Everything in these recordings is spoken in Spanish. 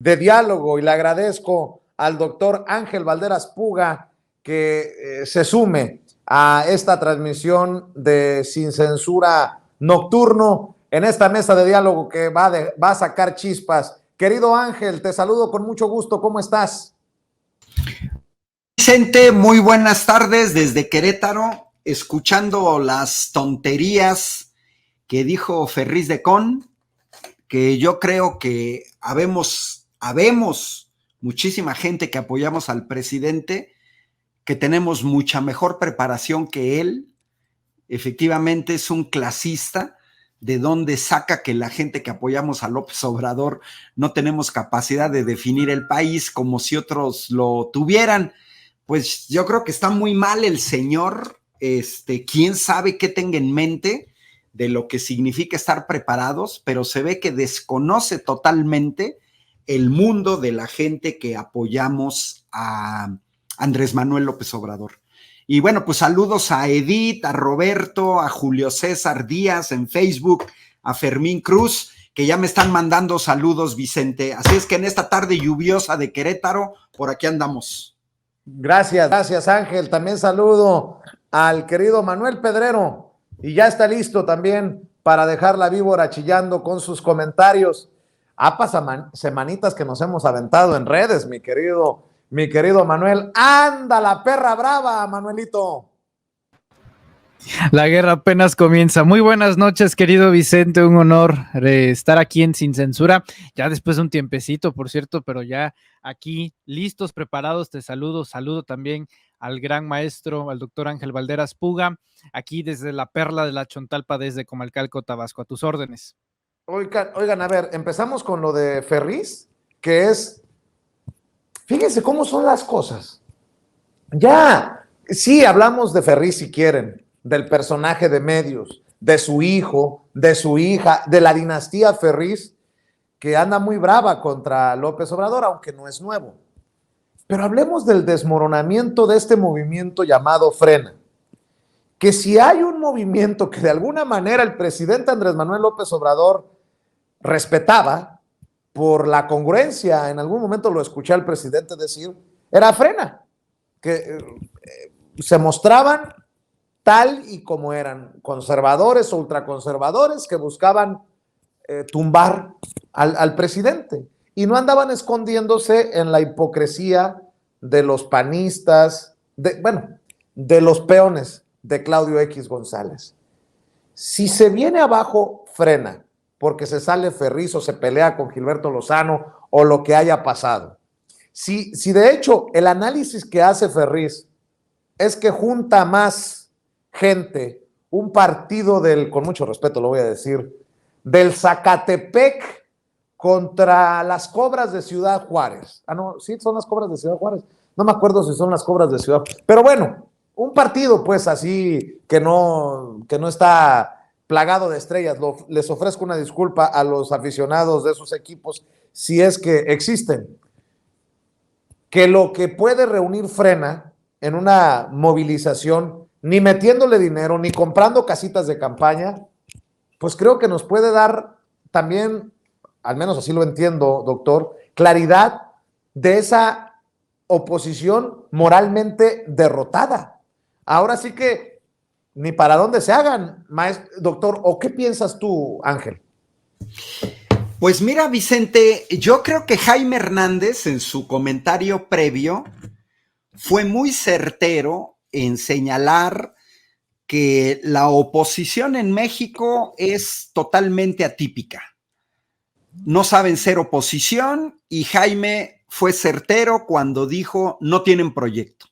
de diálogo y le agradezco al doctor Ángel Valderas Puga que se sume a esta transmisión de Sin Censura Nocturno en esta mesa de diálogo que va a sacar chispas. Querido Ángel, te saludo con mucho gusto. ¿Cómo estás? Vicente, muy buenas tardes desde Querétaro, escuchando las tonterías que dijo Ferriz de Con, que yo creo que habemos muchísima gente que apoyamos al presidente, que tenemos mucha mejor preparación que él. Efectivamente es un clasista. ¿De dónde saca que la gente que apoyamos a López Obrador no tenemos capacidad de definir el país como si otros lo tuvieran? Pues yo creo que está muy mal el señor. Quién sabe qué tenga en mente de lo que significa estar preparados, pero se ve que desconoce totalmente el mundo de la gente que apoyamos a Andrés Manuel López Obrador. Y bueno, pues saludos a Edith, a Roberto, a Julio César Díaz en Facebook, a Fermín Cruz, que ya me están mandando saludos, Vicente. Así es que en esta tarde lluviosa de Querétaro, por aquí andamos. Gracias Ángel. También saludo al querido Manuel Pedrero y ya está listo también para dejar la víbora chillando con sus comentarios. Semanitas que nos hemos aventado en redes, mi querido Manuel. ¡Anda la perra brava, Manuelito! La guerra apenas comienza. Muy buenas noches, querido Vicente, un honor estar aquí en Sin Censura, ya después de un tiempecito, por cierto, pero ya aquí, listos, preparados, te saludo también al gran maestro, al doctor Ángel Valderas Puga, aquí desde la Perla de la Chontalpa, desde Comalcalco, Tabasco, a tus órdenes. Oigan, a ver, empezamos con lo de Ferriz, que es, fíjense cómo son las cosas. Ya, sí, hablamos de Ferriz si quieren, del personaje de medios, de su hijo, de su hija, de la dinastía Ferriz, que anda muy brava contra López Obrador, aunque no es nuevo. Pero hablemos del desmoronamiento de este movimiento llamado Frena. Que si hay un movimiento que de alguna manera el presidente Andrés Manuel López Obrador respetaba por la congruencia, en algún momento lo escuché al presidente decir, era Frena, que se mostraban tal y como eran, conservadores o ultraconservadores que buscaban tumbar al presidente y no andaban escondiéndose en la hipocresía de los panistas, de los peones de Claudio X González. Si se viene abajo, Frena, porque se sale Ferriz o se pelea con Gilberto Lozano o lo que haya pasado. Si de hecho el análisis que hace Ferriz es que junta más gente, un partido con mucho respeto lo voy a decir, del Zacatepec contra las Cobras de Ciudad Juárez. No, sí, son las Cobras de Ciudad Juárez. No me acuerdo si son las Cobras de Ciudad Juárez. Pero bueno, un partido pues así que no está plagado de estrellas. Les ofrezco una disculpa a los aficionados de esos equipos si es que existen. Que lo que puede reunir Frena en una movilización, ni metiéndole dinero, ni comprando casitas de campaña, pues creo que nos puede dar también, al menos así lo entiendo, doctor, claridad de esa oposición moralmente derrotada. Ahora sí que ni para dónde se hagan, doctor, ¿o qué piensas tú, Ángel? Pues mira, Vicente, yo creo que Jaime Hernández en su comentario previo fue muy certero en señalar que la oposición en México es totalmente atípica. No saben ser oposición y Jaime fue certero cuando dijo no tienen proyecto.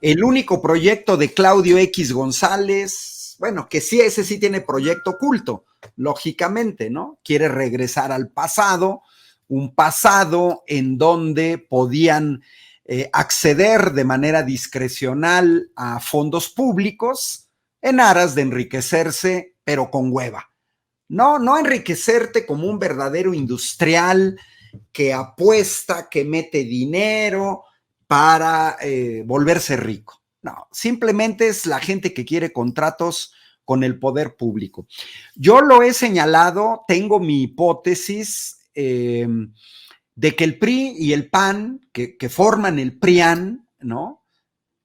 El único proyecto de Claudio X González, bueno, que sí, ese sí tiene proyecto oculto, lógicamente, ¿no? Quiere regresar al pasado, un pasado en donde podían acceder de manera discrecional a fondos públicos en aras de enriquecerse, pero con hueva. No enriquecerte como un verdadero industrial que apuesta, que mete dinero para volverse rico. No, simplemente es la gente que quiere contratos con el poder público. Yo lo he señalado, tengo mi hipótesis de de que el PRI y el PAN, que forman el PRIAN, ¿no?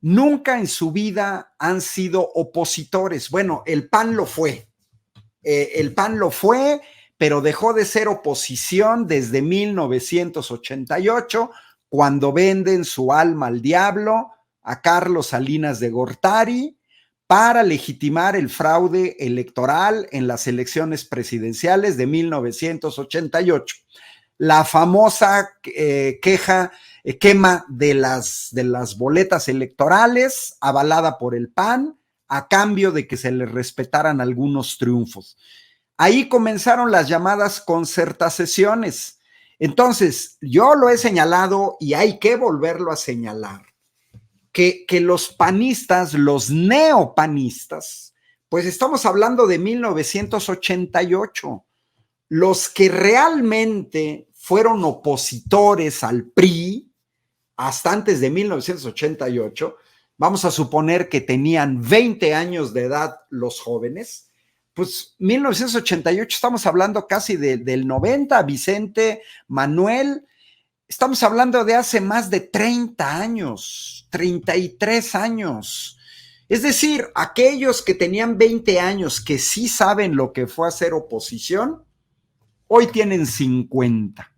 Nunca en su vida han sido opositores. Bueno, el PAN lo fue. Pero dejó de ser oposición desde 1988, cuando venden su alma al diablo a Carlos Salinas de Gortari para legitimar el fraude electoral en las elecciones presidenciales de 1988. La famosa quema de las boletas electorales avalada por el PAN a cambio de que se le respetaran algunos triunfos. Ahí comenzaron las llamadas concertaciones. Entonces, yo lo he señalado y hay que volverlo a señalar, que los panistas, los neopanistas, pues estamos hablando de 1988. Los que realmente fueron opositores al PRI hasta antes de 1988, vamos a suponer que tenían 20 años de edad los jóvenes, pues 1988 estamos hablando casi del 90, Vicente, Manuel, estamos hablando de hace más de 30 años, 33 años. Es decir, aquellos que tenían 20 años que sí saben lo que fue hacer oposición, hoy tienen 50.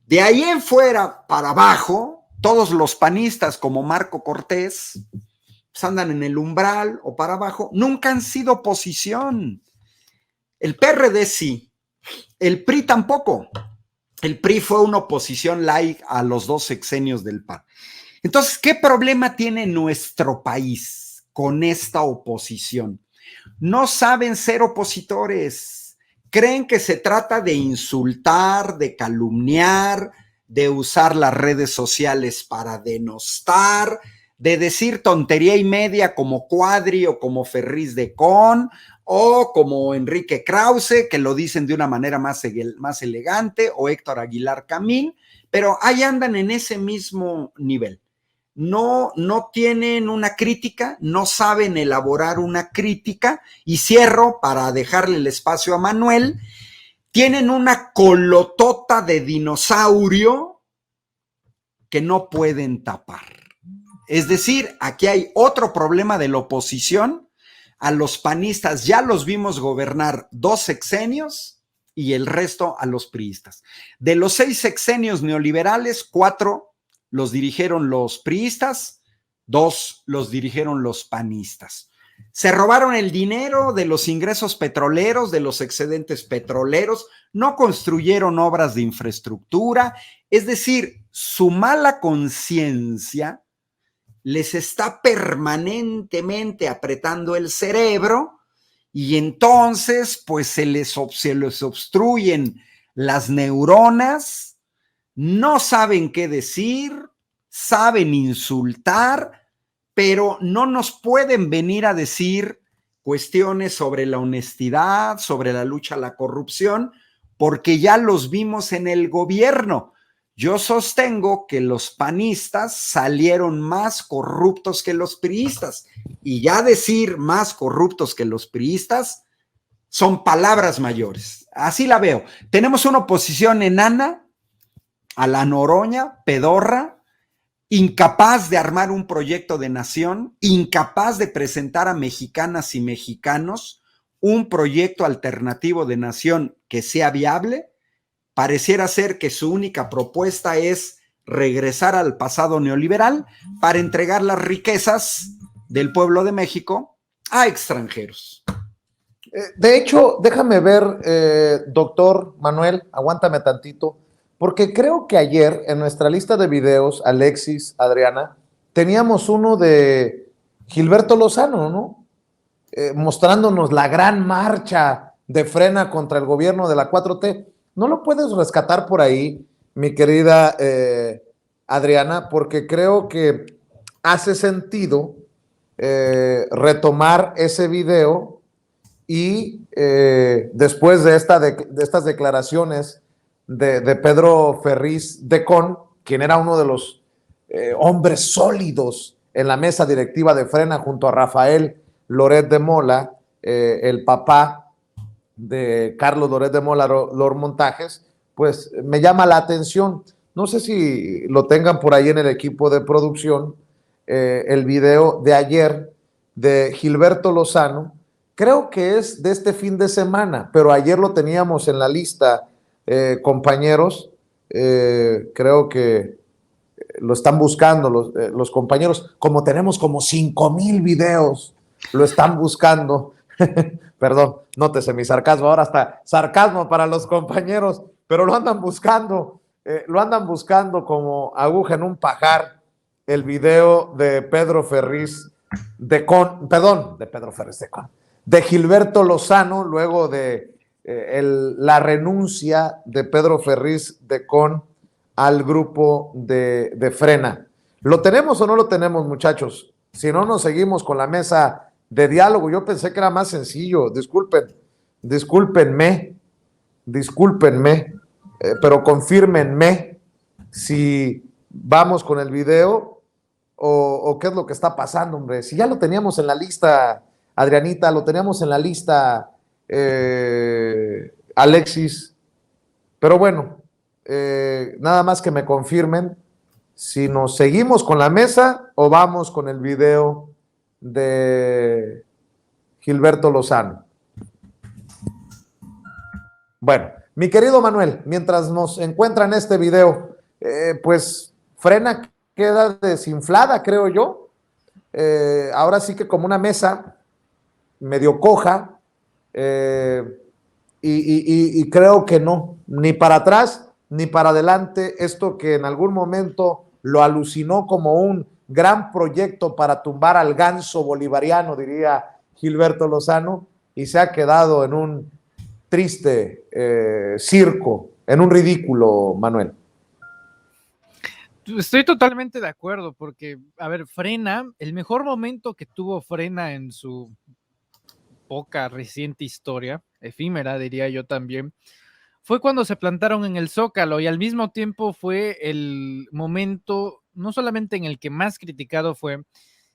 De ahí en fuera para abajo, todos los panistas como Marco Cortés, pues andan en el umbral o para abajo, nunca han sido oposición. El PRD sí, el PRI tampoco. El PRI fue una oposición light a los 2 sexenios del PAN. Entonces, ¿qué problema tiene nuestro país con esta oposición? No saben ser opositores. Creen que se trata de insultar, de calumniar, de usar las redes sociales para denostar, de decir tontería y media como Cuadri o como Ferriz de Con o como Enrique Krause, que lo dicen de una manera más elegante, o Héctor Aguilar Camín, pero ahí andan en ese mismo nivel. No tienen una crítica, no saben elaborar una crítica, y cierro para dejarle el espacio a Manuel. Tienen una colotota de dinosaurio que no pueden tapar. Es decir, aquí hay otro problema de la oposición. A los panistas ya los vimos gobernar 2 sexenios y el resto a los priistas. De los 6 sexenios neoliberales, 4 los dirigieron los priistas, 2 los dirigieron los panistas. Se robaron el dinero de los ingresos petroleros, de los excedentes petroleros, no construyeron obras de infraestructura, es decir, su mala conciencia les está permanentemente apretando el cerebro y entonces pues se les obstruyen las neuronas, no saben qué decir, saben insultar, pero no nos pueden venir a decir cuestiones sobre la honestidad, sobre la lucha a la corrupción, porque ya los vimos en el gobierno. Yo sostengo que los panistas salieron más corruptos que los priistas, y ya decir más corruptos que los priistas son palabras mayores. Así la veo. Tenemos una oposición enana, a la Noroña, pedorra, incapaz de armar un proyecto de nación, incapaz de presentar a mexicanas y mexicanos un proyecto alternativo de nación que sea viable. Pareciera ser que su única propuesta es regresar al pasado neoliberal para entregar las riquezas del pueblo de México a extranjeros. De hecho, déjame ver, doctor Manuel, aguántame tantito, porque creo que ayer en nuestra lista de videos, Alexis, Adriana, teníamos uno de Gilberto Lozano, ¿no? Mostrándonos la gran marcha de frena contra el gobierno de la 4T. ¿No lo puedes rescatar por ahí, mi querida Adriana? Porque creo que hace sentido retomar ese video y después de estas declaraciones de Pedro Ferriz de Con, quien era uno de los hombres sólidos en la mesa directiva de Frena junto a Rafael Loret de Mola, el papá de Carlos Loret de Mola, Lord Montajes, pues me llama la atención. No sé si lo tengan por ahí en el equipo de producción, el video de ayer de Gilberto Lozano. Creo que es de este fin de semana, pero ayer lo teníamos en la lista, compañeros. Creo que lo están buscando los compañeros. Como tenemos como 5,000 videos, lo están buscando. Perdón, nótese mi sarcasmo, ahora hasta sarcasmo para los compañeros, pero lo andan buscando como aguja en un pajar, el video de Pedro Ferriz de Con, perdón, de Pedro Ferriz de Con, de Gilberto Lozano, luego de la renuncia de Pedro Ferriz de Con al grupo de Frena. ¿Lo tenemos o no lo tenemos, muchachos? Si no, nos seguimos con la mesa de diálogo. Yo pensé que era más sencillo. Discúlpenme, pero confírmenme si vamos con el video o qué es lo que está pasando, hombre. Si ya lo teníamos en la lista, Adrianita, lo teníamos en la lista, Alexis, pero bueno, nada más que me confirmen si nos seguimos con la mesa o vamos con el video de Gilberto Lozano. Bueno, mi querido Manuel, mientras nos encuentran este video, pues Frena queda desinflada, creo yo. Ahora sí que como una mesa medio coja, y creo que no, ni para atrás ni para adelante. Esto que en algún momento lo alucinó como un gran proyecto para tumbar al ganso bolivariano, diría Gilberto Lozano, y se ha quedado en un triste circo, en un ridículo, Manuel. Estoy totalmente de acuerdo, porque, a ver, Frena, el mejor momento que tuvo Frena en su poca reciente historia, efímera, diría yo también, fue cuando se plantaron en el Zócalo, y al mismo tiempo fue el momento, no solamente en el que más criticado fue,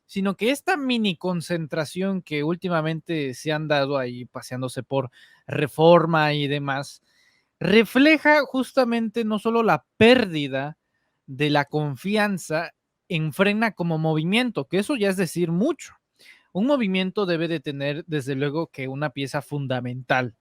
sino que esta mini concentración que últimamente se han dado ahí paseándose por Reforma y demás, refleja justamente no solo la pérdida de la confianza en Frena como movimiento, que eso ya es decir mucho. Un movimiento debe de tener, desde luego, que una pieza fundamental: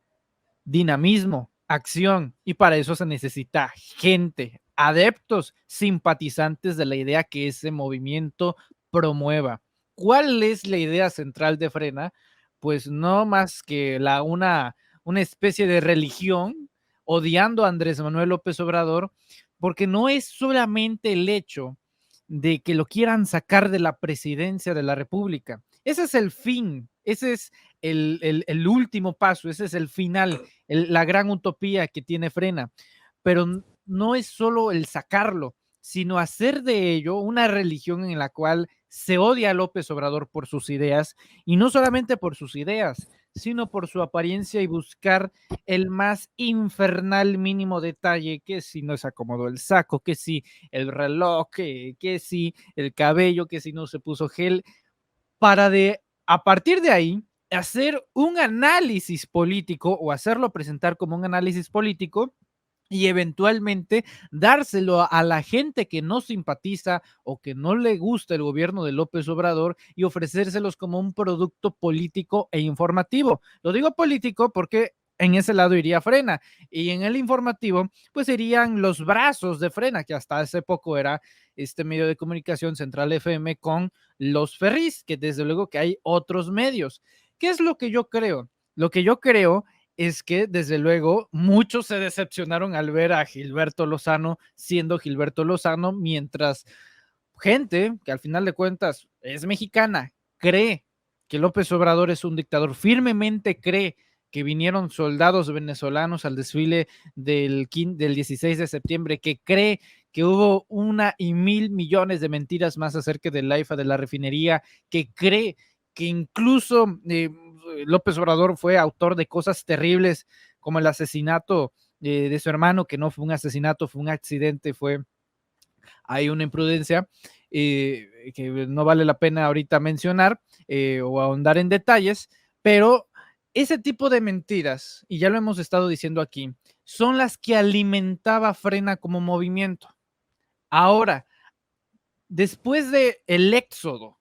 dinamismo, acción, y para eso se necesita gente, adeptos, simpatizantes de la idea que ese movimiento promueva. ¿Cuál es la idea central de Frena? Pues no más que una especie de religión, odiando a Andrés Manuel López Obrador, porque no es solamente el hecho de que lo quieran sacar de la presidencia de la República. Ese es el fin, ese es el último paso, ese es el final, la gran utopía que tiene Frena, pero no es solo el sacarlo, sino hacer de ello una religión en la cual se odia a López Obrador por sus ideas, y no solamente por sus ideas, sino por su apariencia, y buscar el más infernal mínimo detalle, que si no se acomodó el saco, que si el reloj, que si el cabello, que si no se puso gel, para a partir de ahí hacer un análisis político, o hacerlo presentar como un análisis político, y eventualmente dárselo a la gente que no simpatiza o que no le gusta el gobierno de López Obrador, y ofrecérselos como un producto político e informativo. Lo digo político porque en ese lado iría Frena, y en el informativo pues irían los brazos de Frena, que hasta hace poco era este medio de comunicación, Central FM, con los Ferris, que desde luego que hay otros medios. ¿Qué es lo que yo creo? Lo que yo creo es que, desde luego, muchos se decepcionaron al ver a Gilberto Lozano siendo Gilberto Lozano, mientras gente que al final de cuentas es mexicana, cree que López Obrador es un dictador, firmemente cree que vinieron soldados venezolanos al desfile del 16 de septiembre, que cree que hubo 1,000 millones de mentiras más acerca del AIFA, de la refinería, que cree que incluso López Obrador fue autor de cosas terribles como el asesinato de su hermano, que no fue un asesinato, fue un accidente, hay una imprudencia que no vale la pena ahorita mencionar o ahondar en detalles, pero ese tipo de mentiras, y ya lo hemos estado diciendo aquí, son las que alimentaba Frena como movimiento. Ahora, después del éxodo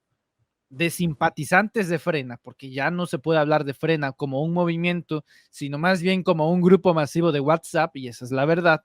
de simpatizantes de Frena, porque ya no se puede hablar de Frena como un movimiento, sino más bien como un grupo masivo de WhatsApp, y esa es la verdad,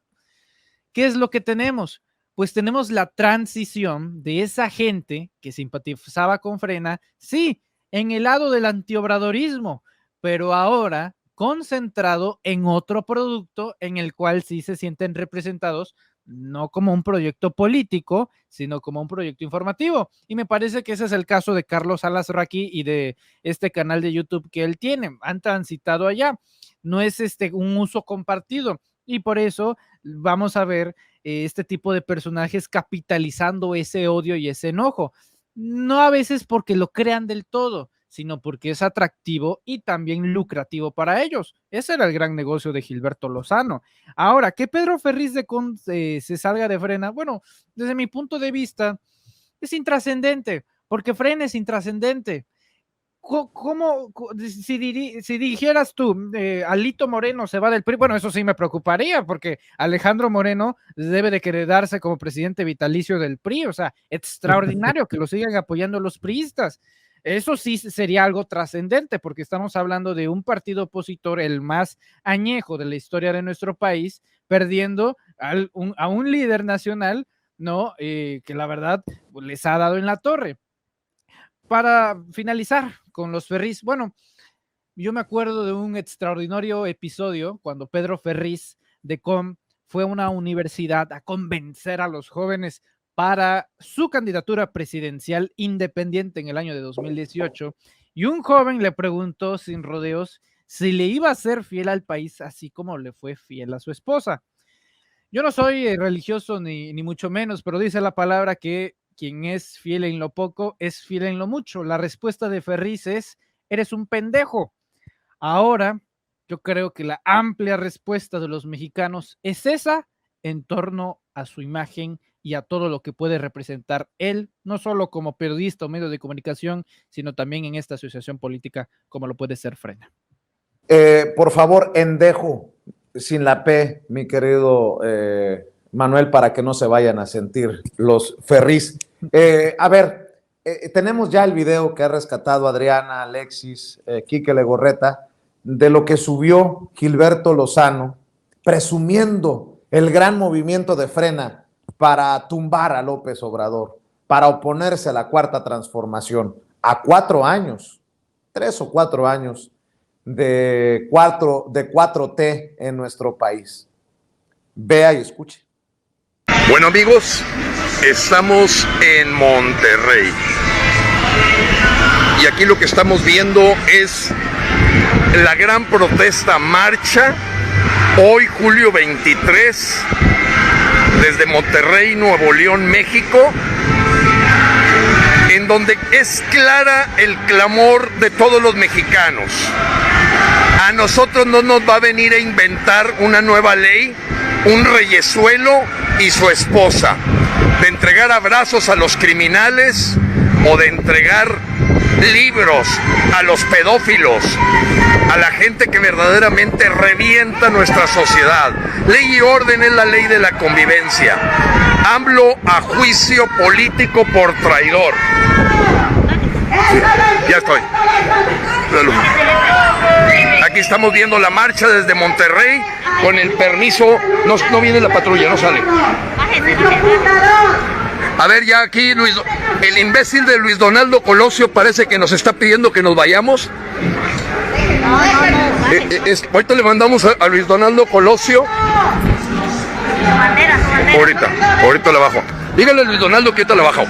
¿qué es lo que tenemos? Pues tenemos la transición de esa gente que simpatizaba con Frena, sí, en el lado del antiobradorismo, pero ahora concentrado en otro producto en el cual sí se sienten representados, no como un proyecto político, sino como un proyecto informativo. Y me parece que ese es el caso de Carlos Alasraqui y de este canal de YouTube que él tiene. Han transitado allá. No es un uso compartido. Y por eso vamos a ver este tipo de personajes capitalizando ese odio y ese enojo. No a veces porque lo crean del todo, sino porque es atractivo y también lucrativo para ellos. Ese era el gran negocio de Gilberto Lozano. Ahora, que Pedro Ferriz de Con se salga de Frena, bueno, desde mi punto de vista, es intrascendente, porque Frena es intrascendente. ¿Cómo si dijeras tú, Alito Moreno se va del PRI? Bueno, eso sí me preocuparía, porque Alejandro Moreno debe de quedarse como presidente vitalicio del PRI, o sea, extraordinario que lo sigan apoyando los priistas. Eso sí sería algo trascendente, porque estamos hablando de un partido opositor, el más añejo de la historia de nuestro país, perdiendo a un líder nacional, ¿no? Que la verdad les ha dado en la torre. Para finalizar con los Ferriz, bueno, yo me acuerdo de un extraordinario episodio cuando Pedro Ferriz de Con fue a una universidad a convencer a los jóvenes para su candidatura presidencial independiente en el año de 2018, y un joven le preguntó sin rodeos si le iba a ser fiel al país así como le fue fiel a su esposa. Yo no soy religioso ni mucho menos, pero dice la palabra que quien es fiel en lo poco es fiel en lo mucho. La respuesta de Ferriz es: eres un pendejo. Ahora, yo creo que la amplia respuesta de los mexicanos es esa en torno a su imagen y a todo lo que puede representar él, no solo como periodista o medio de comunicación, sino también en esta asociación política como lo puede ser Frena. Por favor, endejo, sin la P, mi querido Manuel, para que no se vayan a sentir los Ferriz. A ver, tenemos ya el video que ha rescatado Adriana, Alexis, Quique Legorreta, de lo que subió Gilberto Lozano, presumiendo el gran movimiento de Frena para tumbar a López Obrador, para oponerse a la Cuarta Transformación, a 4 años, 3 o 4 años de 4T en nuestro país. Vea y escuche. Bueno, amigos, estamos en Monterrey y aquí lo que estamos viendo es la gran protesta marcha hoy julio 23 desde Monterrey, Nuevo León, México, en donde es clara el clamor de todos los mexicanos. A nosotros no nos va a venir a inventar una nueva ley, un reyesuelo y su esposa, de entregar abrazos a los criminales o de entregar libros a los pedófilos, a la gente que verdaderamente revienta nuestra sociedad. Ley y orden es la ley de la convivencia. AMLO a juicio político por traidor. Sí, ya estoy. Aquí estamos viendo la marcha desde Monterrey con el permiso. No viene la patrulla, no sale. A ver, ya aquí el imbécil de Luis Donaldo Colosio parece que nos está pidiendo que nos vayamos. Ahorita le mandamos a Luis Donaldo Colosio. Ahorita le bajo. Dígale a Luis Donaldo que ahorita le bajo,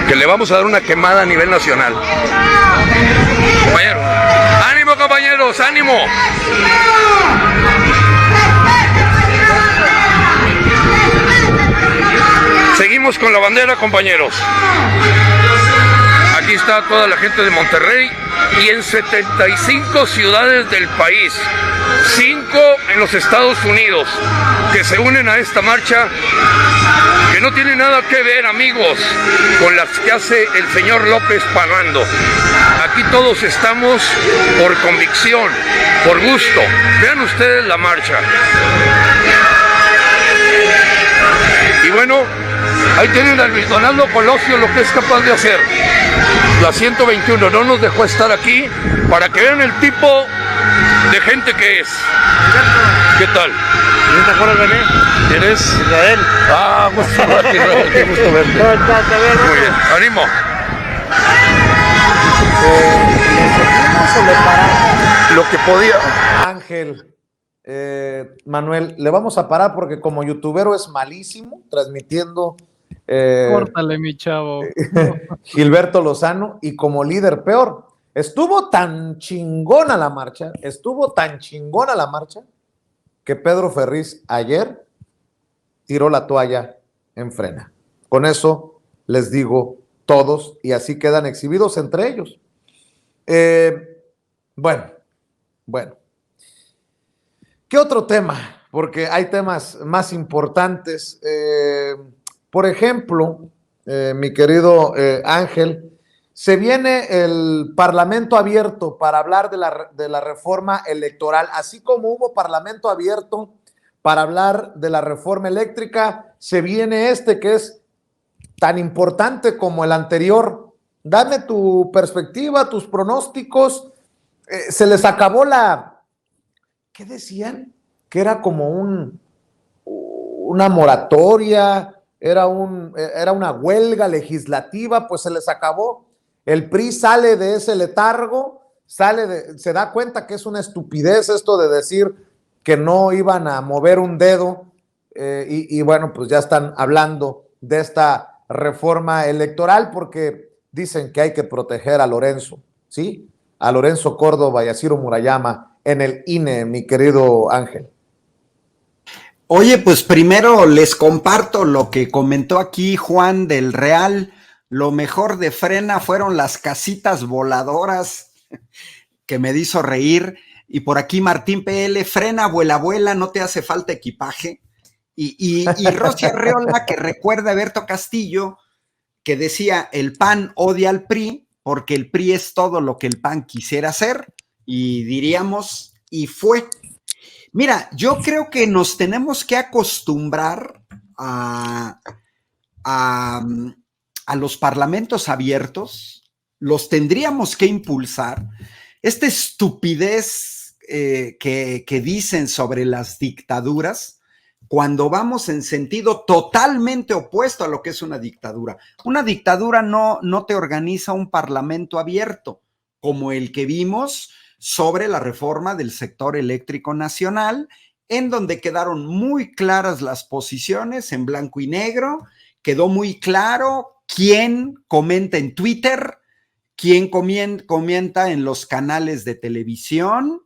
que le vamos a dar una quemada a nivel nacional. Compañeros, ánimo, compañeros, ánimo. Seguimos con la bandera, compañeros. Aquí está toda la gente de Monterrey y en 75 ciudades del país, 5 en los Estados Unidos, que se unen a esta marcha que no tiene nada que ver, amigos, con las que hace el señor López pagando. Aquí todos estamos por convicción, por gusto. Vean ustedes la marcha. Y bueno, ahí tienen a Luis Donaldo Colosio lo que es capaz de hacer. La 121 no nos dejó estar aquí para que vean el tipo de gente que es. ¿Qué tal? ¿No te acuerdas de mí? ¿Eres? Israel. Ah, gusto verte, Israel, qué gusto verte. Muy bien, ánimo. Lo que podía. Ángel, Manuel, le vamos a parar porque como youtubero es malísimo transmitiendo. Córtale, mi chavo. Gilberto Lozano, y como líder peor. Estuvo tan chingona la marcha, que Pedro Ferriz ayer tiró la toalla en frena. Con eso les digo todos, y así quedan exhibidos entre ellos. Bueno. ¿Qué otro tema? Porque hay temas más importantes. Por ejemplo, mi querido Ángel, se viene el Parlamento abierto para hablar de la reforma electoral, así como hubo Parlamento abierto para hablar de la reforma eléctrica, se viene este que es tan importante como el anterior. Dame tu perspectiva, tus pronósticos. Se les acabó ¿qué decían? Que era como una moratoria, era una huelga legislativa, pues se les acabó. El PRI sale de ese letargo, se da cuenta que es una estupidez esto de decir que no iban a mover un dedo, y bueno, pues ya están hablando de esta reforma electoral porque dicen que hay que proteger a Lorenzo, ¿sí? A Lorenzo Córdoba y a Ciro Murayama en el INE, mi querido Ángel. Oye, pues primero les comparto lo que comentó aquí Juan del Real. Lo mejor de Frena fueron las casitas voladoras, que me hizo reír. Y por aquí Martín PL, Frena, abuela, no te hace falta equipaje. Y Rosy Arreola, que recuerda a Berto Castillo, que decía, el PAN odia al PRI porque el PRI es todo lo que el PAN quisiera hacer. Y diríamos, y fue. Mira, yo creo que nos tenemos que acostumbrar a los parlamentos abiertos, los tendríamos que impulsar. Esta estupidez que dicen sobre las dictaduras, cuando vamos en sentido totalmente opuesto a lo que es una dictadura. Una dictadura no te organiza un parlamento abierto, como el que vimos sobre la reforma del sector eléctrico nacional, en donde quedaron muy claras las posiciones en blanco y negro, quedó muy claro quién comenta en Twitter, quién comenta en los canales de televisión,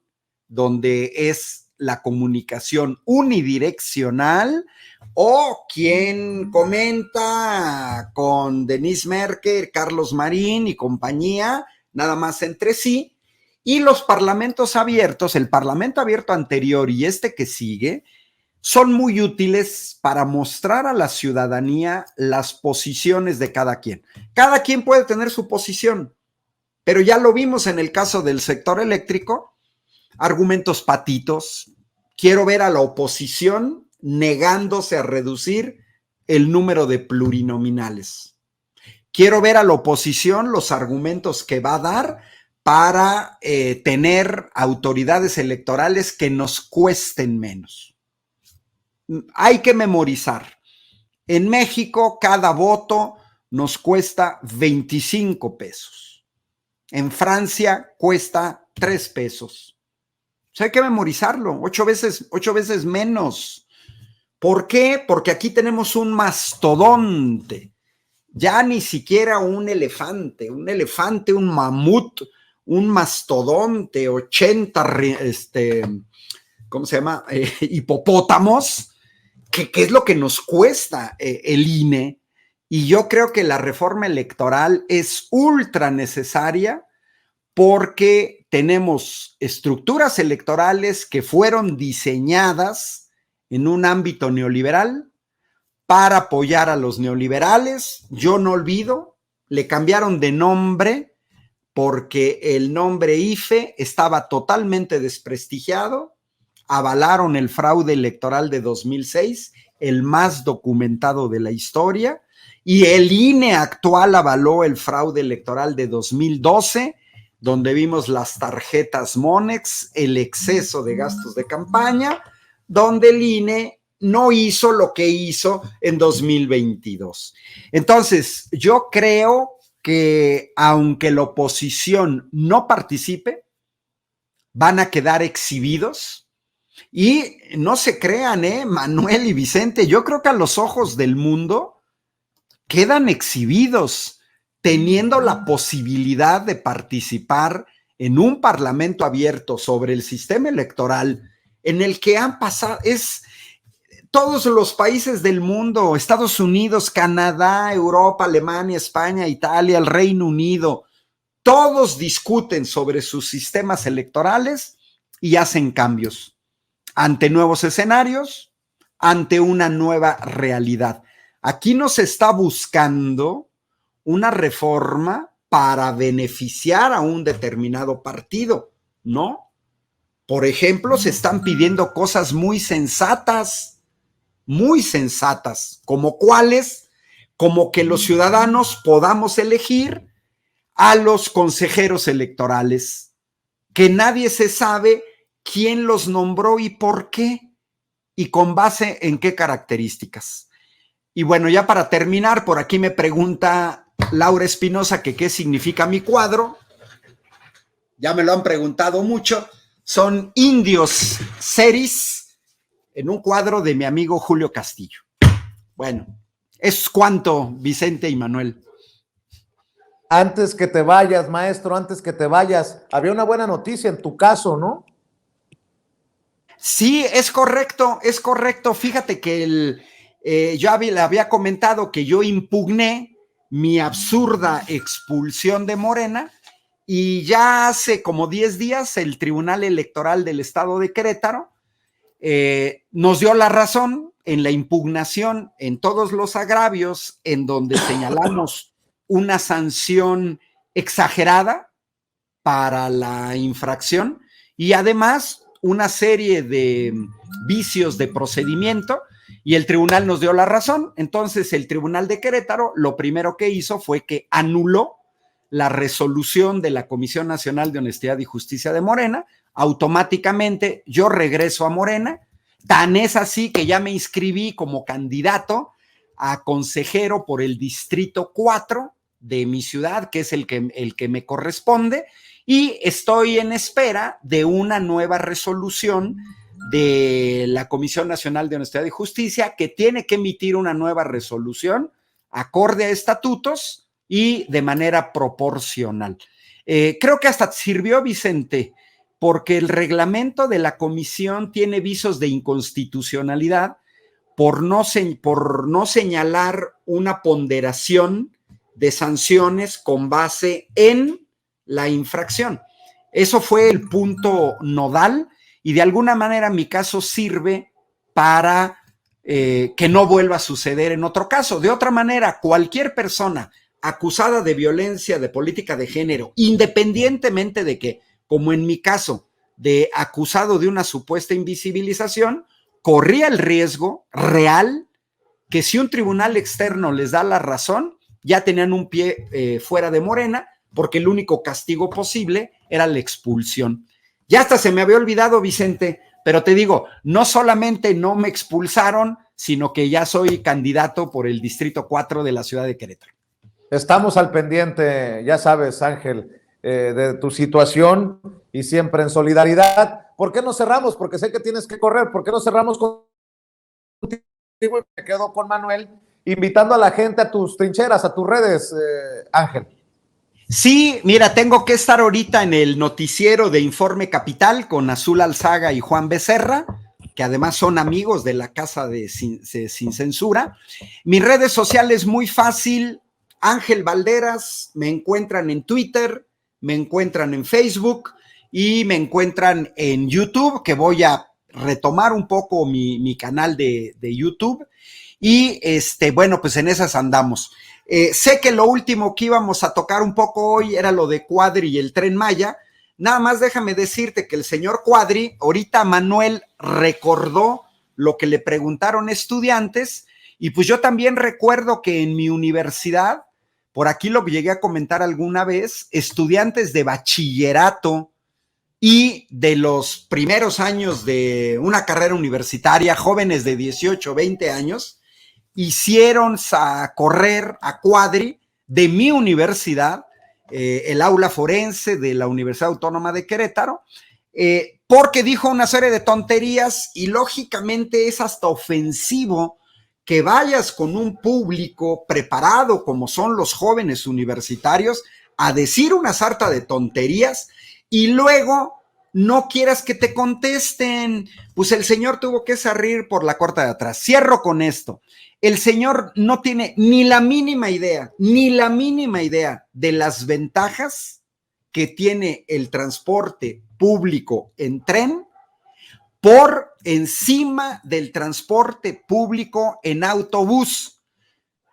donde es la comunicación unidireccional, o quién comenta con Denise Merker, Carlos Marín y compañía, nada más entre sí. Y los parlamentos abiertos, el parlamento abierto anterior y este que sigue, son muy útiles para mostrar a la ciudadanía las posiciones de cada quien. Cada quien puede tener su posición, pero ya lo vimos en el caso del sector eléctrico, argumentos patitos. Quiero ver a la oposición negándose a reducir el número de plurinominales. Quiero ver a la oposición los argumentos que va a dar para tener autoridades electorales que nos cuesten menos. Hay que memorizar. En México, cada voto nos cuesta 25 pesos. En Francia cuesta 3 pesos. O sea, hay que memorizarlo, 8 veces menos. ¿Por qué? Porque aquí tenemos un mastodonte. Ya ni siquiera un elefante, un mamut, un mastodonte, 80, ¿cómo se llama? Hipopótamos, que es lo que nos cuesta el INE. Y yo creo que la reforma electoral es ultra necesaria porque tenemos estructuras electorales que fueron diseñadas en un ámbito neoliberal para apoyar a los neoliberales. Yo no olvido, le cambiaron de nombre porque el nombre IFE estaba totalmente desprestigiado. Avalaron el fraude electoral de 2006, el más documentado de la historia, y el INE actual avaló el fraude electoral de 2012, donde vimos las tarjetas Monex, el exceso de gastos de campaña, donde el INE no hizo lo que hizo en 2022. Entonces, yo creo que aunque la oposición no participe, van a quedar exhibidos. Y no se crean, Manuel y Vicente, yo creo que a los ojos del mundo quedan exhibidos teniendo la posibilidad de participar en un parlamento abierto sobre el sistema electoral en el que han pasado, todos los países del mundo, Estados Unidos, Canadá, Europa, Alemania, España, Italia, el Reino Unido, todos discuten sobre sus sistemas electorales y hacen cambios ante nuevos escenarios, ante una nueva realidad. Aquí no se está buscando una reforma para beneficiar a un determinado partido, ¿no? Por ejemplo, se están pidiendo cosas muy sensatas, como cuáles, como que los ciudadanos podamos elegir a los consejeros electorales, que nadie se sabe quién los nombró y por qué, y con base en qué características. Y bueno, ya para terminar, por aquí me pregunta Laura Espinosa que qué significa mi cuadro. Ya me lo han preguntado mucho. Son indios seris en un cuadro de mi amigo Julio Castillo. Bueno, es cuanto, Vicente y Manuel. Antes que te vayas, maestro, antes que te vayas, había una buena noticia en tu caso, ¿no? Sí, es correcto. Fíjate que yo le había comentado que yo impugné mi absurda expulsión de Morena y ya hace como 10 días el Tribunal Electoral del Estado de Querétaro nos dio la razón en la impugnación en todos los agravios en donde señalamos una sanción exagerada para la infracción y además una serie de vicios de procedimiento, y el tribunal nos dio la razón. Entonces el Tribunal de Querétaro lo primero que hizo fue que anuló la resolución de la Comisión Nacional de Honestidad y Justicia de Morena. Automáticamente yo regreso a Morena, tan es así que ya me inscribí como candidato a consejero por el Distrito 4 de mi ciudad, que es el que me corresponde, y estoy en espera de una nueva resolución de la Comisión Nacional de Honestidad y Justicia, que tiene que emitir una nueva resolución acorde a estatutos y de manera proporcional. Creo que hasta sirvió, Vicente, porque el reglamento de la comisión tiene visos de inconstitucionalidad por no señalar una ponderación de sanciones con base en la infracción. Eso fue el punto nodal y de alguna manera mi caso sirve para que no vuelva a suceder en otro caso. De otra manera, cualquier persona acusada de violencia de política de género, independientemente de que, como en mi caso, de acusado de una supuesta invisibilización, corría el riesgo real que si un tribunal externo les da la razón, ya tenían un pie fuera de Morena, porque el único castigo posible era la expulsión. Ya hasta se me había olvidado, Vicente, pero te digo, no solamente no me expulsaron, sino que ya soy candidato por el Distrito 4 de la ciudad de Querétaro. Estamos al pendiente, ya sabes, Ángel, de tu situación y siempre en solidaridad. ¿Por qué no cerramos? Porque sé que tienes que correr. ¿Por qué no cerramos contigo? Me quedo con Manuel, invitando a la gente a tus trincheras, a tus redes, Ángel. Sí, mira, tengo que estar ahorita en el noticiero de Informe Capital con Azul Alzaga y Juan Becerra, que además son amigos de la casa de Sin Censura. Mis redes sociales muy fácil, Ángel Valderas, me encuentran en Twitter, me encuentran en Facebook y me encuentran en YouTube, que voy a retomar un poco mi canal de YouTube y bueno, pues en esas andamos. Sé que lo último que íbamos a tocar un poco hoy era lo de Cuadri y el Tren Maya. Nada más déjame decirte que el señor Cuadri, ahorita Manuel recordó lo que le preguntaron estudiantes, y pues yo también recuerdo que en mi universidad, por aquí lo llegué a comentar alguna vez, estudiantes de bachillerato y de los primeros años de una carrera universitaria, jóvenes de 18, 20 años, hicieron a correr a Cuadri de mi universidad, el aula forense de la Universidad Autónoma de Querétaro, porque dijo una serie de tonterías y lógicamente es hasta ofensivo que vayas con un público preparado como son los jóvenes universitarios a decir una sarta de tonterías y luego no quieras que te contesten. Pues el señor tuvo que salir por la puerta de atrás. Cierro con esto. El señor no tiene ni la mínima idea de las ventajas que tiene el transporte público en tren por encima del transporte público en autobús.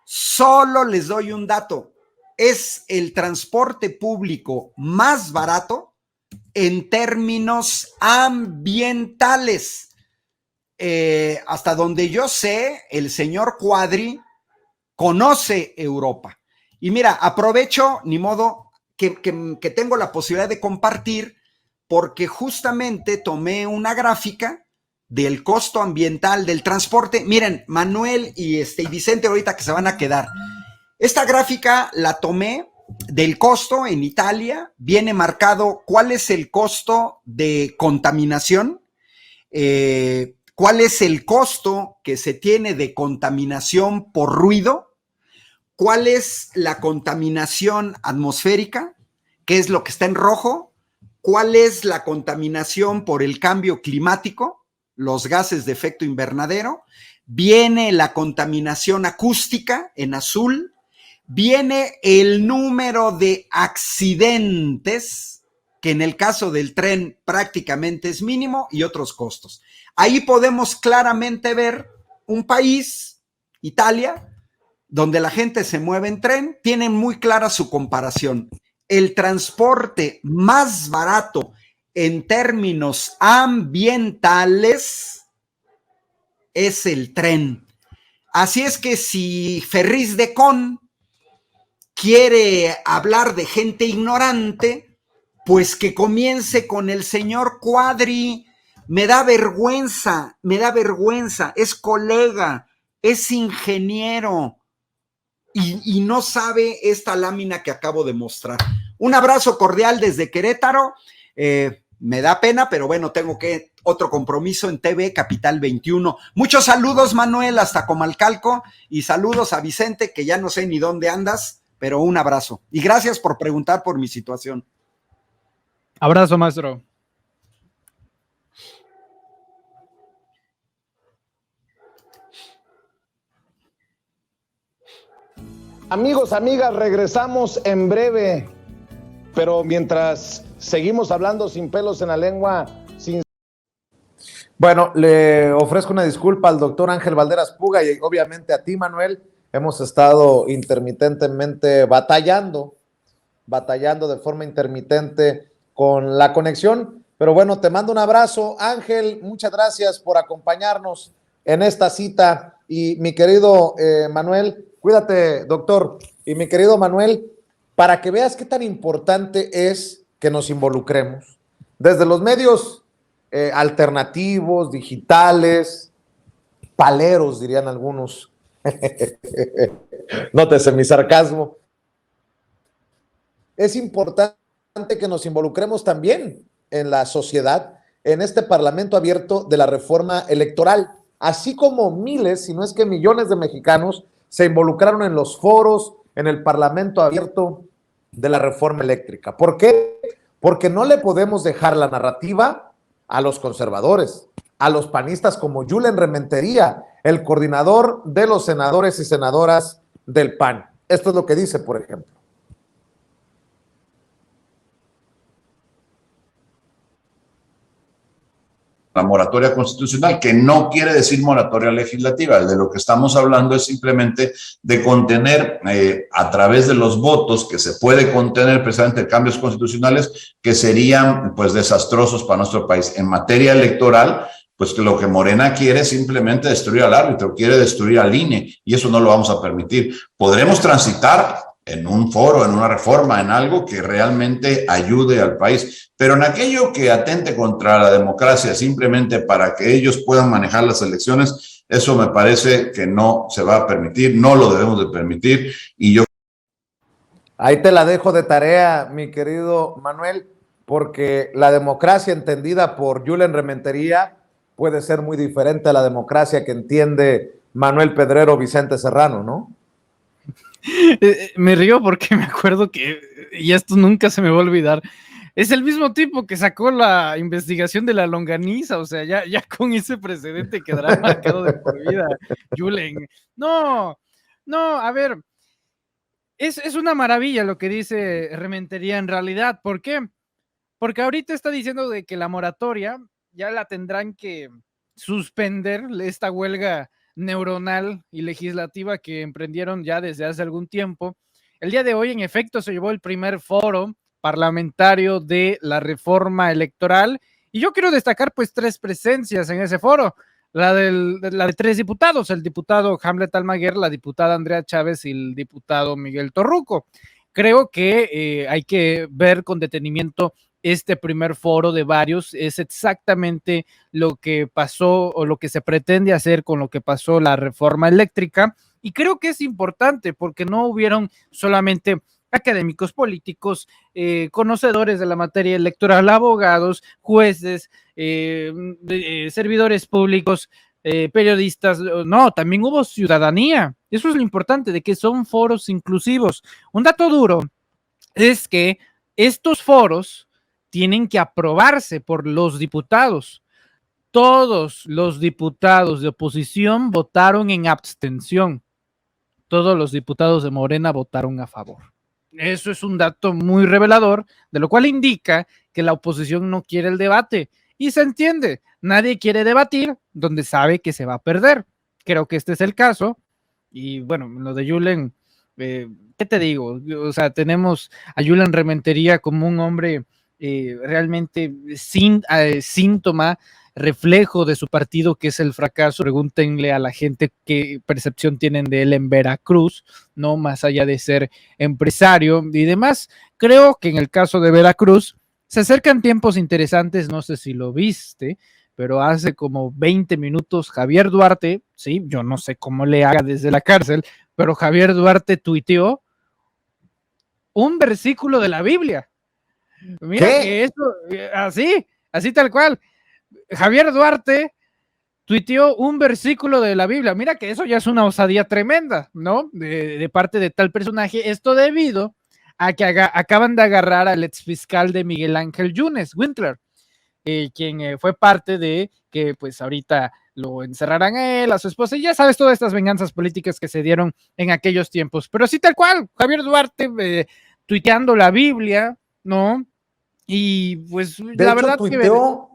Solo les doy un dato. Es el transporte público más barato en términos ambientales. Hasta donde yo sé, el señor Cuadri conoce Europa. Y mira, aprovecho, ni modo, que tengo la posibilidad de compartir, porque justamente tomé una gráfica del costo ambiental del transporte. Miren, Manuel y Vicente ahorita que se van a quedar. Esta gráfica la tomé del costo en Italia. Viene marcado cuál es el costo de contaminación, cuál es el costo que se tiene de contaminación por ruido, cuál es la contaminación atmosférica, qué es lo que está en rojo, cuál es la contaminación por el cambio climático, los gases de efecto invernadero, viene la contaminación acústica en azul, viene el número de accidentes, que en el caso del tren prácticamente es mínimo, y otros costos. Ahí podemos claramente ver un país, Italia, donde la gente se mueve en tren, tienen muy clara su comparación. El transporte más barato en términos ambientales es el tren. Así es que si Ferriz de Con quiere hablar de gente ignorante, pues que comience con el señor Cuadri. Me da vergüenza, es colega, es ingeniero y no sabe esta lámina que acabo de mostrar. Un abrazo cordial desde Querétaro. Me da pena, pero bueno, tengo otro compromiso en TV Capital 21. Muchos saludos, Manuel, hasta Comalcalco, y saludos a Vicente, que ya no sé ni dónde andas, pero un abrazo. Y gracias por preguntar por mi situación. Abrazo, maestro. Amigos, amigas, regresamos en breve, pero mientras seguimos hablando sin pelos en la lengua, sin... Bueno, le ofrezco una disculpa al doctor Ángel Valderas Puga y obviamente a ti, Manuel. Hemos estado intermitentemente batallando de forma intermitente con la conexión, pero bueno, te mando un abrazo, Ángel, muchas gracias por acompañarnos en esta cita, y mi querido Manuel, cuídate, doctor, y mi querido Manuel, para que veas qué tan importante es que nos involucremos, desde los medios alternativos, digitales, paleros, dirían algunos, nótese mi sarcasmo. Es importante que nos involucremos también en la sociedad, en este Parlamento abierto de la reforma electoral, así como miles, si no es que millones de mexicanos se involucraron en los foros, en el Parlamento abierto de la reforma eléctrica. ¿Por qué? Porque no le podemos dejar la narrativa a los conservadores, a los panistas como Julen Rementería, el coordinador de los senadores y senadoras del PAN. Esto es lo que dice, por ejemplo. la moratoria constitucional, que no quiere decir moratoria legislativa. De lo que estamos hablando es simplemente de contener a través de los votos que se puede contener precisamente cambios constitucionales que serían pues desastrosos para nuestro país. En materia electoral, pues que lo que Morena quiere es simplemente destruir al árbitro, quiere destruir al INE, y eso no lo vamos a permitir. Podremos transitar en un foro, en una reforma, en algo que realmente ayude al país, pero en aquello que atente contra la democracia simplemente para que ellos puedan manejar las elecciones, eso me parece que no se va a permitir, no lo debemos de permitir, y yo... Ahí te la dejo de tarea, mi querido Manuel, porque la democracia entendida por Julen Rementería puede ser muy diferente a la democracia que entiende Manuel Pedrero o Vicente Serrano, ¿no? Me río porque me acuerdo que, y esto nunca se me va a olvidar, es el mismo tipo que sacó la investigación de la longaniza, o sea, ya con ese precedente quedará marcado de por vida, Julen. No, a ver, es una maravilla lo que dice Rementería en realidad. ¿Por qué? Porque ahorita está diciendo de que la moratoria ya la tendrán que suspender, esta huelga neuronal y legislativa que emprendieron ya desde hace algún tiempo. El día de hoy, en efecto, se llevó el primer foro parlamentario de la reforma electoral, y yo quiero destacar pues 3 presencias en ese foro. La de 3 diputados, el diputado Hamlet Almaguer, la diputada Andrea Chávez y el diputado Miguel Torruco. Creo que hay que ver con detenimiento este primer foro de varios. Es exactamente lo que pasó o lo que se pretende hacer con lo que pasó la reforma eléctrica, y creo que es importante porque no hubieron solamente académicos políticos, conocedores de la materia electoral, abogados, jueces, servidores públicos, periodistas, no, también hubo ciudadanía. Eso es lo importante, de que son foros inclusivos. Un dato duro es que estos foros tienen que aprobarse por los diputados. Todos los diputados de oposición votaron en abstención. Todos los diputados de Morena votaron a favor. Eso es un dato muy revelador, de lo cual indica que la oposición no quiere el debate. Y se entiende, nadie quiere debatir donde sabe que se va a perder. Creo que este es el caso. Y bueno, lo de Julen, ¿qué te digo? O sea, tenemos a Julen Rementería como un hombre realmente sin síntoma, reflejo de su partido, que es el fracaso. Pregúntenle a la gente qué percepción tienen de él en Veracruz, no más allá de ser empresario y demás. Creo que en el caso de Veracruz se acercan tiempos interesantes, no sé si lo viste, pero hace como 20 minutos Javier Duarte, sí, yo no sé cómo le haga desde la cárcel, pero Javier Duarte tuiteó un versículo de la Biblia. Mira ¿Qué? que eso, así tal cual. Javier Duarte tuiteó un versículo de la Biblia. Mira que eso ya es una osadía tremenda, ¿no? De parte de tal personaje. Esto debido a que acaban de agarrar al exfiscal de Miguel Ángel Yunes, Winkler, quien fue parte de que pues ahorita lo encerrarán a él, a su esposa, y ya sabes, todas estas venganzas políticas que se dieron en aquellos tiempos. Pero sí, tal cual, Javier Duarte tuiteando la Biblia, ¿no? Y pues De la hecho, verdad tuiteó,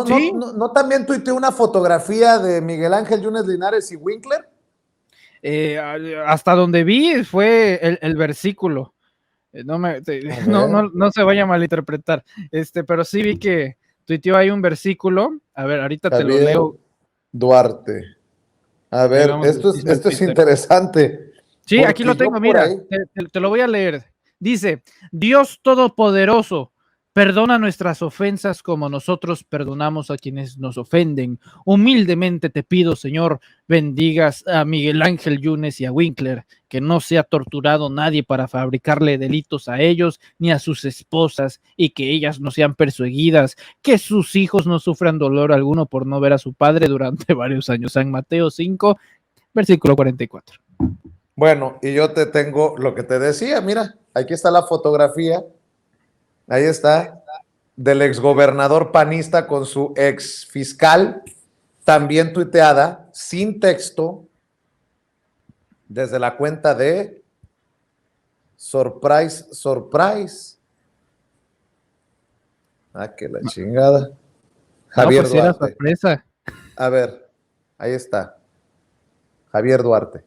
¿sí? no también tuiteó una fotografía de Miguel Ángel Yunes Linares y Winkler. Hasta donde vi fue el versículo. No se vaya a malinterpretar, pero sí vi que tuiteó ahí un versículo. A ver, ahorita te lo Javier leo. Duarte. A ver, Vamos, esto es interesante. Sí, aquí lo Porque yo tengo, por mira, ahí, te lo voy a leer. Dice: Dios Todopoderoso, perdona nuestras ofensas como nosotros perdonamos a quienes nos ofenden. Humildemente te pido, Señor, bendigas a Miguel Ángel Yunes y a Winkler, que no sea torturado nadie para fabricarle delitos a ellos ni a sus esposas, y que ellas no sean perseguidas, que sus hijos no sufran dolor alguno por no ver a su padre durante varios años. San Mateo 5, versículo 44. bueno, y yo te tengo lo que te decía, mira, aquí está la fotografía, ahí está, del exgobernador panista con su ex fiscal, también tuiteada, sin texto, desde la cuenta de Surprise. Ah, que la chingada. Javier pues era Duarte. sorpresa. A ver, ahí está. Javier Duarte.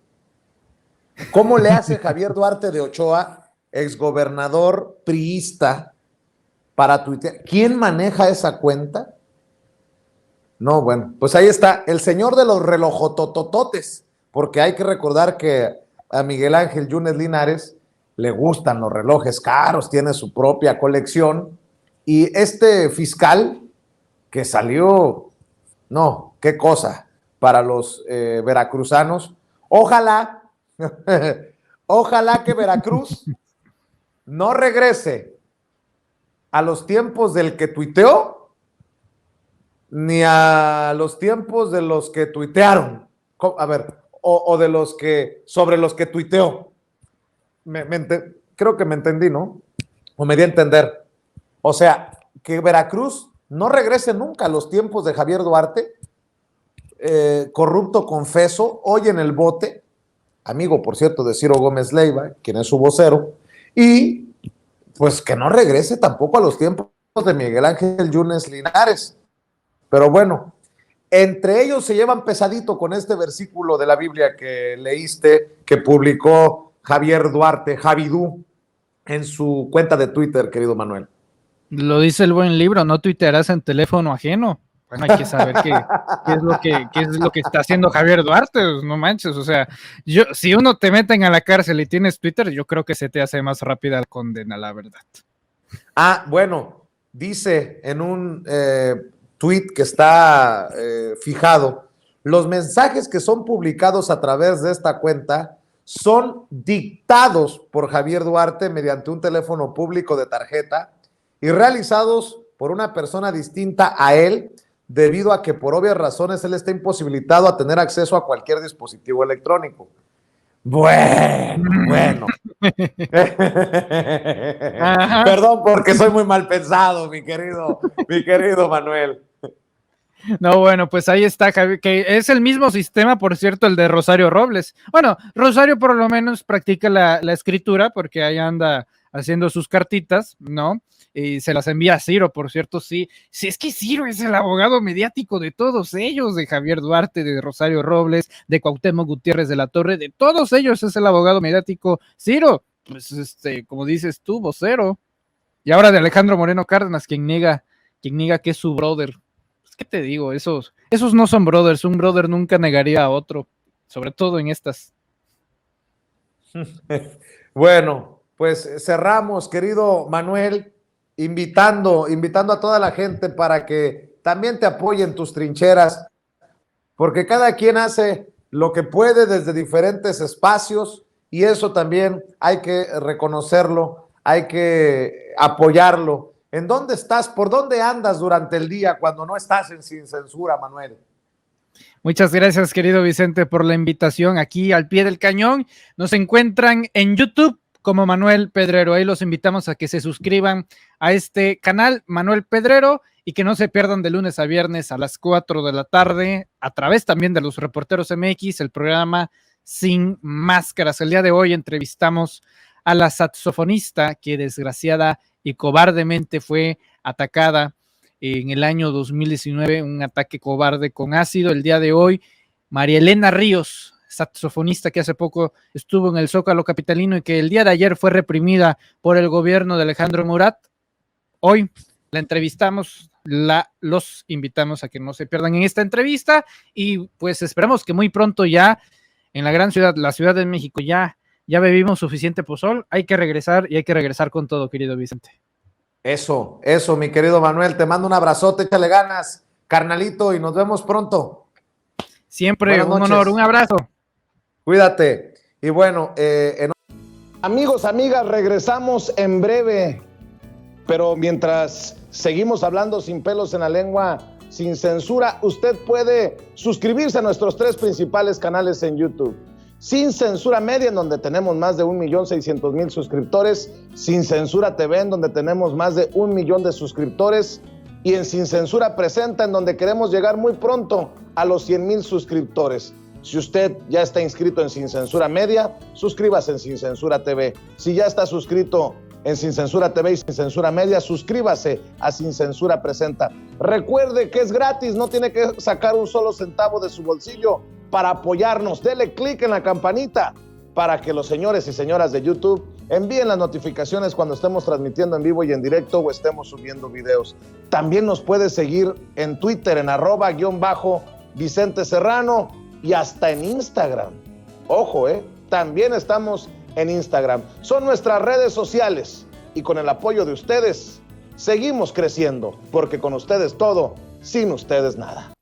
¿Cómo le hace Javier Duarte de Ochoa, exgobernador priista, para tuitear? ¿Quién maneja esa cuenta? No, bueno, pues ahí está, el señor de los relojototototes, porque hay que recordar que a Miguel Ángel Yunes Linares le gustan los relojes caros, tiene su propia colección, y este fiscal que salió, no, qué cosa, para los veracruzanos, ojalá que Veracruz no regrese a los tiempos del que tuiteó, ni a los tiempos de los que tuitearon. A ver, o de los que, sobre los que tuiteó. Creo que me entendí, ¿no? O me di a entender. O sea, que Veracruz no regrese nunca a los tiempos de Javier Duarte, corrupto confeso, hoy en el bote, amigo, por cierto, de Ciro Gómez Leiva, quien es su vocero, y pues que no regrese tampoco a los tiempos de Miguel Ángel Yunes Linares. Pero bueno, entre ellos se llevan pesadito con este versículo de la Biblia que leíste, que publicó Javier Duarte, Javidú, en su cuenta de Twitter, querido Manuel. Lo dice el buen libro, no tuitearás en teléfono ajeno. Bueno, hay que saber qué es lo que está haciendo Javier Duarte, pues, no manches, o sea, si uno te meten a la cárcel y tienes Twitter, yo creo que se te hace más rápida la condena, la verdad. Ah, bueno, dice en un tweet que está fijado, los mensajes que son publicados a través de esta cuenta son dictados por Javier Duarte mediante un teléfono público de tarjeta y realizados por una persona distinta a él, debido a que por obvias razones él está imposibilitado a tener acceso a cualquier dispositivo electrónico. Bueno. Perdón porque soy muy mal pensado, mi querido Manuel. No, bueno, pues ahí está, Javi, que es el mismo sistema, por cierto, el de Rosario Robles. Bueno, Rosario por lo menos practica la escritura, porque ahí anda haciendo sus cartitas, ¿no? Y se las envía a Ciro, por cierto, sí. Sí, es que Ciro es el abogado mediático de todos ellos, de Javier Duarte, de Rosario Robles, de Cuauhtémoc Gutiérrez de la Torre, de todos ellos es el abogado mediático Ciro. Pues, como dices tú, vocero. Y ahora de Alejandro Moreno Cárdenas, quien niega que es su brother. ¿Qué te digo? Esos no son brothers. Un brother nunca negaría a otro, sobre todo en estas. Bueno, pues cerramos, querido Manuel, invitando a toda la gente para que también te apoyen tus trincheras, porque cada quien hace lo que puede desde diferentes espacios y eso también hay que reconocerlo, hay que apoyarlo. ¿En dónde estás? ¿Por dónde andas durante el día cuando no estás en Sin Censura, Manuel? Muchas gracias, querido Vicente, por la invitación aquí al pie del cañón. Nos encuentran en YouTube como Manuel Pedrero. Ahí los invitamos a que se suscriban a este canal, Manuel Pedrero, y que no se pierdan de lunes a viernes a las 4 de la tarde, a través también de los Reporteros MX, el programa Sin Máscaras. El día de hoy entrevistamos a la saxofonista que desgraciada y cobardemente fue atacada en el año 2019, un ataque cobarde con ácido. El día de hoy, María Elena Ríos, saxofonista que hace poco estuvo en el Zócalo capitalino y que el día de ayer fue reprimida por el gobierno de Alejandro Murat. Hoy la entrevistamos, los invitamos a que no se pierdan en esta entrevista y pues esperamos que muy pronto ya en la gran ciudad, la Ciudad de México, ya bebimos suficiente pozol, hay que regresar y hay que regresar con todo, querido Vicente. Eso, mi querido Manuel, te mando un abrazote, échale ganas, carnalito, y nos vemos pronto. Siempre un honor, un abrazo. Cuídate. Y bueno, amigos, amigas, regresamos en breve, pero mientras seguimos hablando sin pelos en la lengua, sin censura, usted puede suscribirse a nuestros 3 principales canales en YouTube. Sin Censura Media, en donde tenemos más de 1,600,000 suscriptores, Sin Censura TV, en donde tenemos más de 1 millón de suscriptores, y en Sin Censura Presenta, en donde queremos llegar muy pronto a los 100,000 suscriptores. Si usted ya está inscrito en Sin Censura Media, suscríbase en Sin Censura TV. Si ya está suscrito en Sin Censura TV y Sin Censura Media. Suscríbase a Sin Censura Presenta. Recuerde que es gratis, no tiene que sacar un solo centavo de su bolsillo para apoyarnos. Dele clic en la campanita para que los señores y señoras de YouTube envíen las notificaciones cuando estemos transmitiendo en vivo y en directo o estemos subiendo videos. También nos puede seguir en Twitter en @Vicente Serrano y hasta en Instagram. Ojo, también estamos en Instagram. Son nuestras redes sociales y con el apoyo de ustedes seguimos creciendo, porque con ustedes todo, sin ustedes nada.